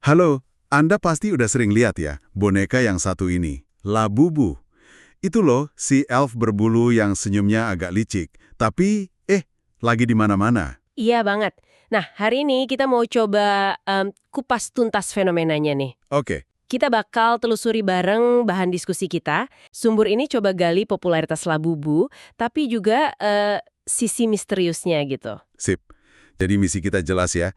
Halo, Anda pasti udah sering lihat ya, boneka yang satu ini, Labubu. Itu loh, si elf berbulu yang senyumnya agak licik, tapi lagi di mana-mana. Iya banget. Nah, hari ini kita mau coba kupas tuntas fenomenanya nih. Oke, Kita bakal telusuri bareng bahan diskusi kita. Sumber ini coba gali popularitas Labubu, tapi juga sisi misteriusnya gitu. sip. Jadi misi kita jelas ya,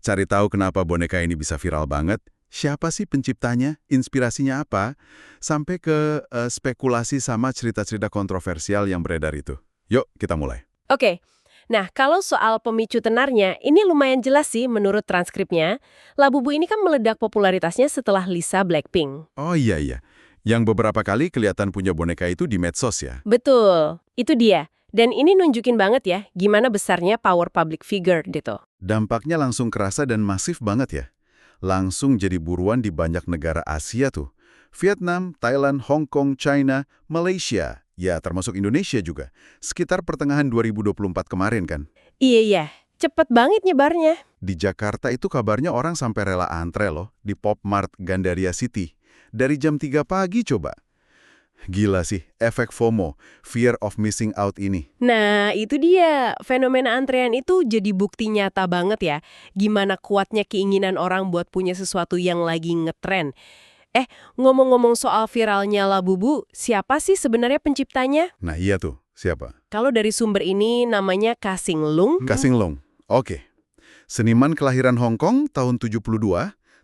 cari tahu kenapa boneka ini bisa viral banget, siapa sih penciptanya, inspirasinya apa, sampai ke spekulasi sama cerita-cerita kontroversial yang beredar itu. Yuk, kita mulai. Oke. Nah, kalau soal pemicu tenarnya, ini lumayan jelas sih menurut transkripnya. Labubu ini kan meledak popularitasnya setelah Lisa Blackpink. Oh iya, yang beberapa kali kelihatan punya boneka itu di medsos ya. Betul, itu dia. Dan ini nunjukin banget ya, gimana besarnya power public figure gitu. Dampaknya langsung kerasa dan masif banget ya. Langsung jadi buruan di banyak negara Asia tuh. Vietnam, Thailand, Hong Kong, China, Malaysia, ya termasuk Indonesia juga. Sekitar pertengahan 2024 kemarin kan. Iya, cepet banget nyebarnya. Di Jakarta itu kabarnya orang sampai rela antre loh di Pop Mart Gandaria City. Dari jam 3 pagi coba. Gila sih, efek FOMO, fear of missing out ini. Nah, itu dia. Fenomena antrean itu jadi bukti nyata banget ya. Gimana kuatnya keinginan orang buat punya sesuatu yang lagi ngetren. Ngomong-ngomong soal viralnya Labubu, siapa sih sebenarnya penciptanya? Nah iya tuh, siapa? Kalau dari sumber ini namanya Kasing Lung. Kasing Long. Oke. Seniman kelahiran Hong Kong tahun 72,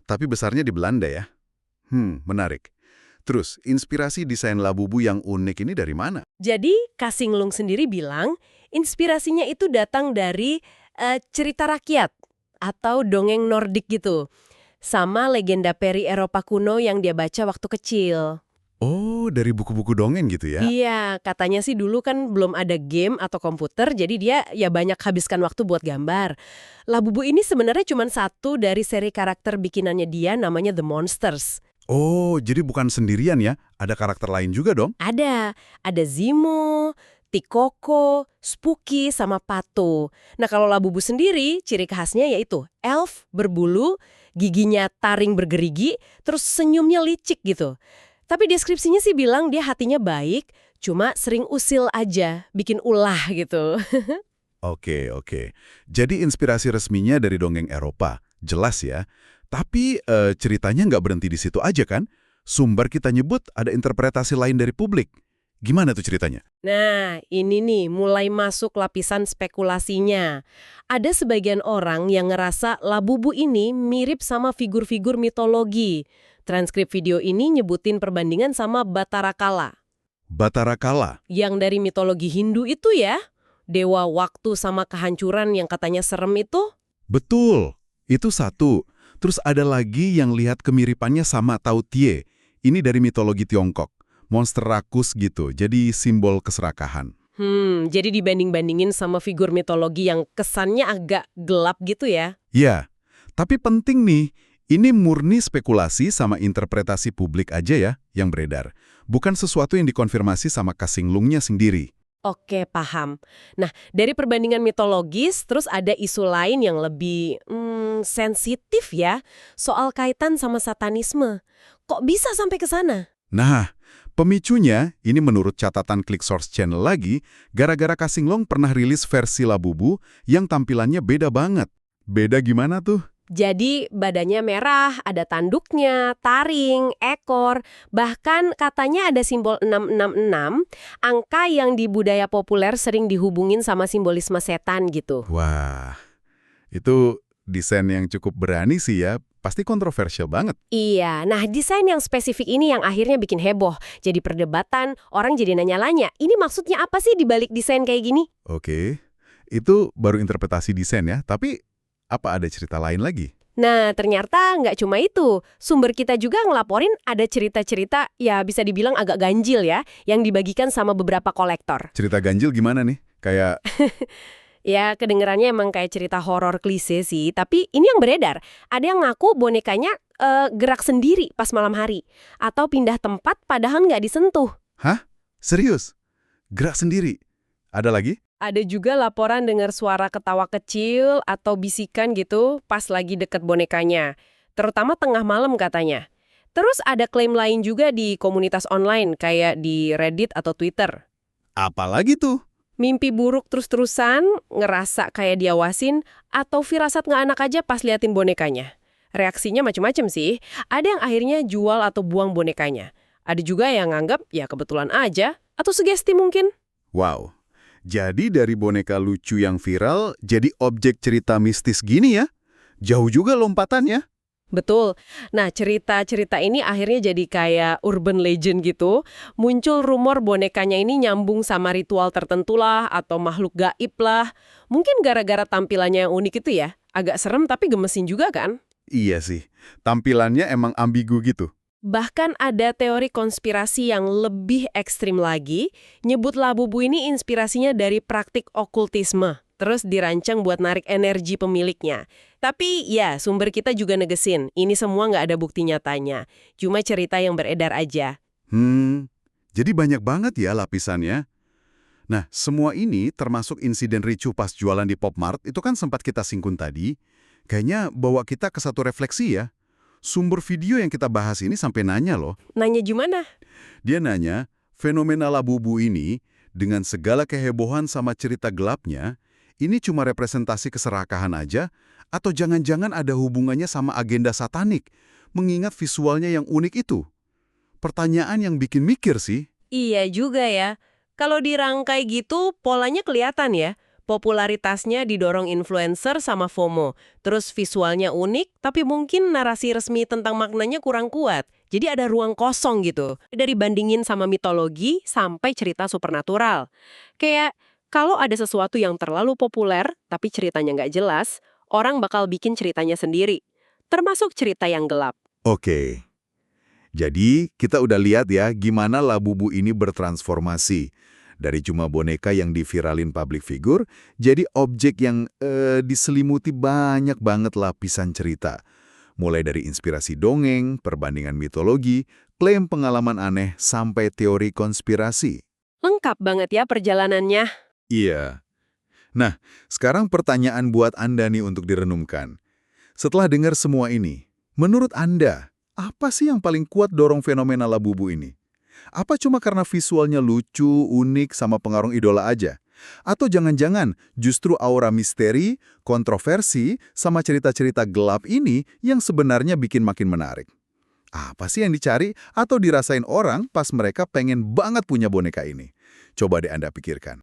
tapi besarnya di Belanda ya. Menarik. Terus, inspirasi desain Labubu yang unik ini dari mana? Jadi, Kasing Lung sendiri bilang, inspirasinya itu datang dari cerita rakyat atau dongeng Nordik gitu. Sama legenda peri Eropa kuno yang dia baca waktu kecil. Oh, dari buku-buku dongeng gitu ya? Iya, katanya sih dulu kan belum ada game atau komputer, jadi dia ya banyak habiskan waktu buat gambar. Labubu ini sebenarnya cuma satu dari seri karakter bikinannya dia namanya The Monsters. Oh, jadi bukan sendirian ya? Ada karakter lain juga dong? Ada Zimo, Tikoko, Spooky, sama Pato. Nah kalau Labubu sendiri, ciri khasnya yaitu elf, berbulu, giginya taring bergerigi, terus senyumnya licik gitu. Tapi deskripsinya sih bilang dia hatinya baik, cuma sering usil aja, bikin ulah gitu. Oke. Jadi inspirasi resminya dari dongeng Eropa. Jelas ya. Tapi ceritanya nggak berhenti di situ aja kan? Sumber kita nyebut ada interpretasi lain dari publik. Gimana tuh ceritanya? Nah, ini nih mulai masuk lapisan spekulasinya. Ada sebagian orang yang ngerasa Labubu ini mirip sama figur-figur mitologi. Transkrip video ini nyebutin perbandingan sama Batara Kala. Batara Kala. Yang dari mitologi Hindu itu ya, dewa waktu sama kehancuran yang katanya serem itu. Betul. Itu satu. Terus ada lagi yang lihat kemiripannya sama Tao Tie. Ini dari mitologi Tiongkok. Monster rakus gitu, jadi simbol keserakahan. Jadi dibanding-bandingin sama figur mitologi yang kesannya agak gelap gitu ya. Ya, tapi penting nih, ini murni spekulasi sama interpretasi publik aja ya yang beredar. Bukan sesuatu yang dikonfirmasi sama Kasing Lungnya sendiri. Oke, paham. Nah, dari perbandingan mitologis, terus ada isu lain yang lebih sensitif ya, soal kaitan sama satanisme. Kok bisa sampai ke sana? Nah, pemicunya, ini menurut catatan ClickSource Channel lagi, gara-gara Kasing Lung pernah rilis versi Labubu yang tampilannya beda banget. Beda gimana tuh? Jadi badannya merah, ada tanduknya, taring, ekor, bahkan katanya ada simbol 666, angka yang di budaya populer sering dihubungin sama simbolisme setan gitu. Wah, itu desain yang cukup berani sih ya. Pasti kontroversial banget. Iya, nah desain yang spesifik ini yang akhirnya bikin heboh. Jadi perdebatan, orang jadi nanya-nanya, ini maksudnya apa sih dibalik desain kayak gini? Oke, itu baru interpretasi desain ya. Tapi apa ada cerita lain lagi? Nah, ternyata nggak cuma itu. Sumber kita juga ngelaporin ada cerita-cerita, ya bisa dibilang agak ganjil ya, yang dibagikan sama beberapa kolektor. Cerita ganjil gimana nih? Kayak, Ya, kedengerannya emang kayak cerita horor klise sih, tapi ini yang beredar. Ada yang ngaku bonekanya gerak sendiri pas malam hari, atau pindah tempat padahal nggak disentuh. hah? Serius? Gerak sendiri? Ada lagi? Ada juga laporan dengar suara ketawa kecil atau bisikan gitu pas lagi deket bonekanya. terutama tengah malam katanya. Terus ada klaim lain juga di komunitas online kayak di Reddit atau Twitter. Apalagi tuh? Mimpi buruk terus-terusan, ngerasa kayak diawasin, atau firasat nggak enak aja pas liatin bonekanya. Reaksinya macam-macam sih. Ada yang akhirnya jual atau buang bonekanya. Ada juga yang nganggap ya kebetulan aja, atau sugesti mungkin. Wow. Jadi dari boneka lucu yang viral, jadi objek cerita mistis gini ya? Jauh juga lompatannya. Betul. Nah, cerita-cerita ini akhirnya jadi kayak urban legend gitu. Muncul rumor bonekanya ini nyambung sama ritual tertentu lah, atau makhluk gaib lah. Mungkin gara-gara tampilannya yang unik itu ya. Agak serem tapi gemesin juga kan? Iya sih, tampilannya emang ambigu gitu. Bahkan ada teori konspirasi yang lebih ekstrim lagi, nyebut Labubu ini inspirasinya dari praktik okultisme, terus dirancang buat narik energi pemiliknya. Tapi ya, sumber kita juga negesin, ini semua nggak ada bukti nyatanya, cuma cerita yang beredar aja. Jadi banyak banget ya lapisannya. Nah, semua ini termasuk insiden ricuh pas jualan di Popmart, itu kan sempat kita singgung tadi. Kayaknya bawa kita ke satu refleksi ya. Sumber video yang kita bahas ini sampai nanya loh. Nanya gimana? Dia nanya, fenomena Labubu ini, dengan segala kehebohan sama cerita gelapnya, ini cuma representasi keserakahan aja, atau jangan-jangan ada hubungannya sama agenda satanik, mengingat visualnya yang unik itu? Pertanyaan yang bikin mikir sih. Iya juga ya. Kalau dirangkai gitu, polanya kelihatan ya. Popularitasnya didorong influencer sama FOMO. Terus visualnya unik, tapi mungkin narasi resmi tentang maknanya kurang kuat. Jadi ada ruang kosong gitu. Dari bandingin sama mitologi sampai cerita supernatural. Kayak kalau ada sesuatu yang terlalu populer, tapi ceritanya nggak jelas, orang bakal bikin ceritanya sendiri. Termasuk cerita yang gelap. Oke. Jadi, kita udah lihat ya gimana Labubu ini bertransformasi. Dari cuma boneka yang diviralin public figure, jadi objek yang diselimuti banyak banget lapisan cerita. Mulai dari inspirasi dongeng, perbandingan mitologi, klaim pengalaman aneh, sampai teori konspirasi. Lengkap banget ya perjalanannya. Iya. Nah, sekarang pertanyaan buat Anda nih untuk direnungkan. Setelah dengar semua ini, menurut Anda, apa sih yang paling kuat dorong fenomena Labubu ini? Apa cuma karena visualnya lucu, unik, sama pengaruh idola aja? Atau jangan-jangan justru aura misteri, kontroversi, sama cerita-cerita gelap ini yang sebenarnya bikin makin menarik? Apa sih yang dicari atau dirasain orang pas mereka pengen banget punya boneka ini? Coba deh Anda pikirkan.